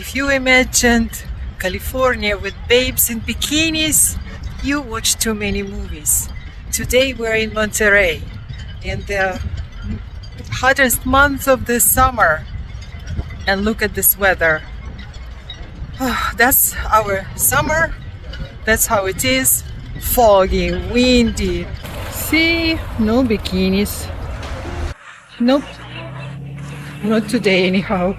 If you imagined California with babes in bikinis, you watch too many movies. Today we're in Monterey, in the hottest month of the summer. And look at this weather. That's our summer. That's how it is. Foggy, windy. See, no bikinis. Nope. Not today anyhow.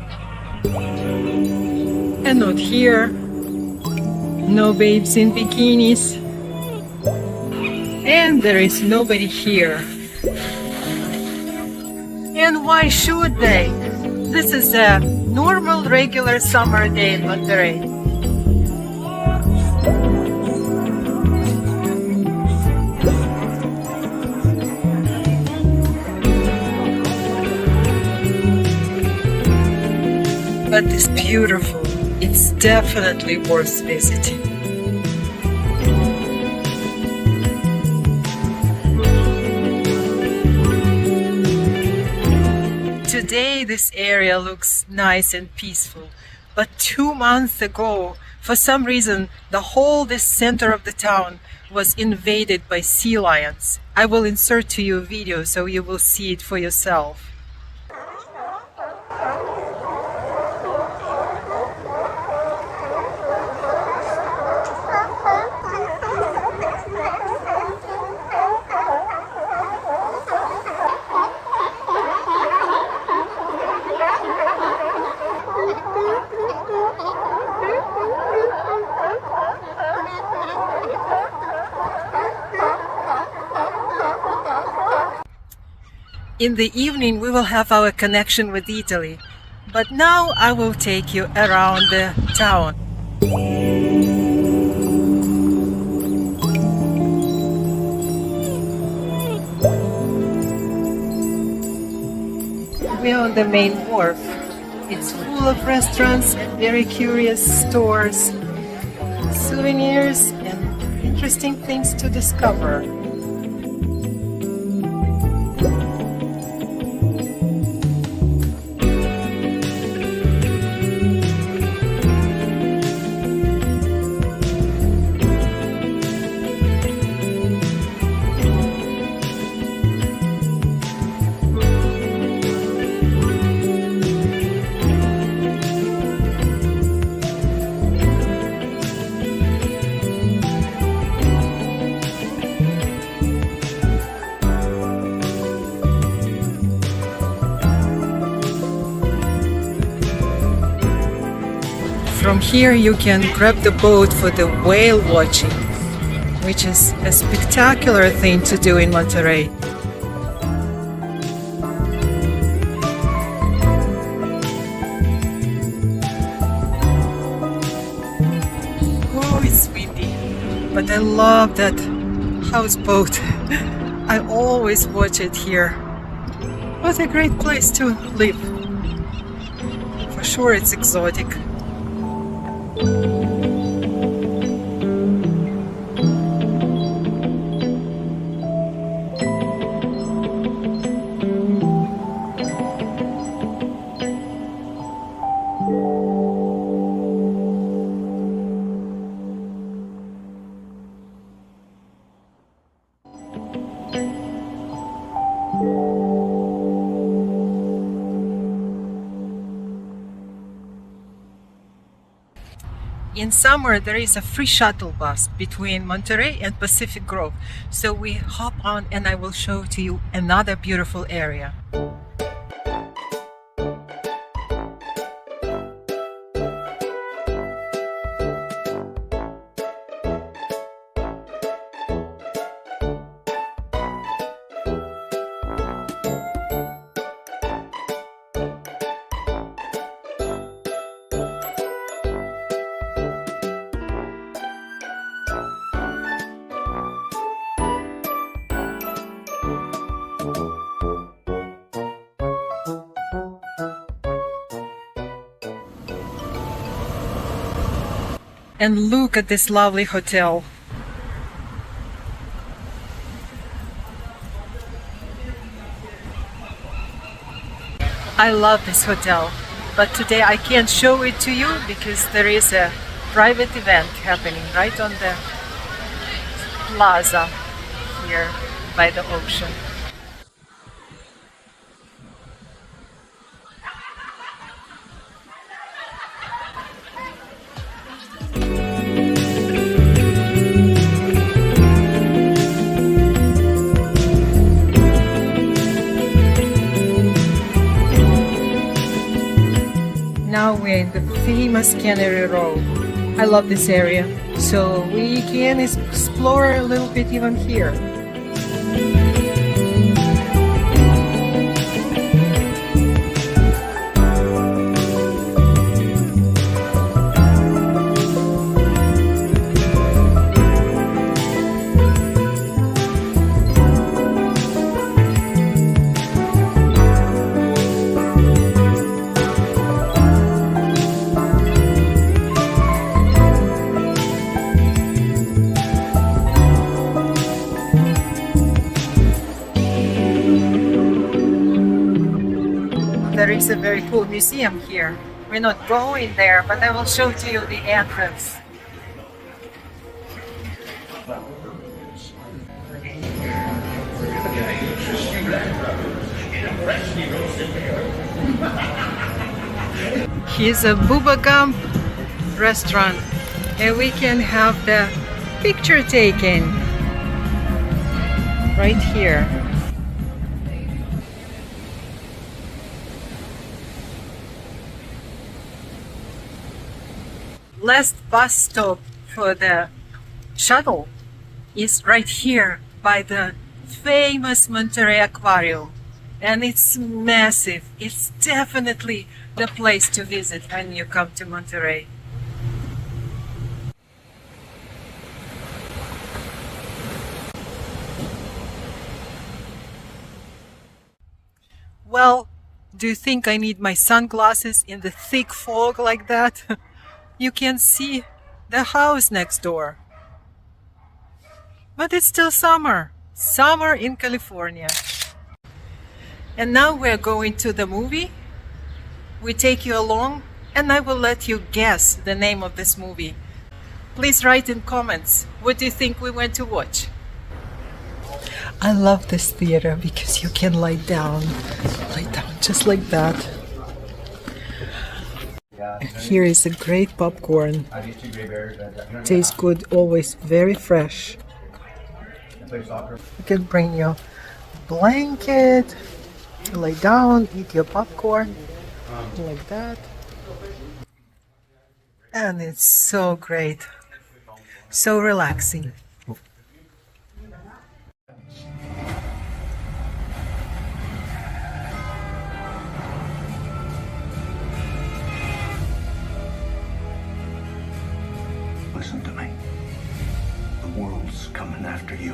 And not here. No babes in bikinis. And there is nobody here. And why should they? This is a normal, regular summer day in Monterey. But it's beautiful. It's definitely worth visiting. Today this area looks nice and peaceful, but 2 months ago, for some reason, this center of the town was invaded by sea lions. I will insert to you a video so you will see it for yourself. In the evening we will have our connection with Italy, but now I will take you around the town. We are on the main wharf. It's full of restaurants and very curious stores, souvenirs and interesting things to discover. From here you can grab the boat for the whale watching, which is a spectacular thing to do in Monterey. Oh, it's windy, but I love that houseboat. I always watch it here. What a great place to live. For sure it's exotic. In summer, there is a free shuttle bus between Monterey and Pacific Grove. So we hop on and I will show to you another beautiful area. And look at this lovely hotel. I love this hotel. but today I can't show it to you because there is a private event happening right on the plaza here by the ocean. Now we're in the famous Cannery Row. I love this area, so we can explore a little bit even here. There is a very cool museum here. We're not going there, but I will show to you the entrance. Here's a Bubba Gump restaurant, and we can have the picture taken right here. Last bus stop for the shuttle is right here by the famous Monterey Aquarium, and it's massive. It's definitely the place to visit when you come to Monterey. Well, do you think I need my sunglasses in the thick fog like that? You can see the house next door. But it's still summer. Summer in California. And now we're going to the movie. We take you along and I will let you guess the name of this movie. Please write in comments, what do you think we went to watch? I love this theater because you can lie down just like that. And here is a great popcorn. Tastes good, always very fresh. You can bring your blanket, lay down, eat your popcorn, like that. And it's so great, so relaxing. Listen to me. The world's coming after you.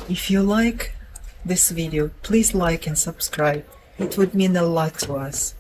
If you like this video, please like and subscribe. It would mean a lot to us.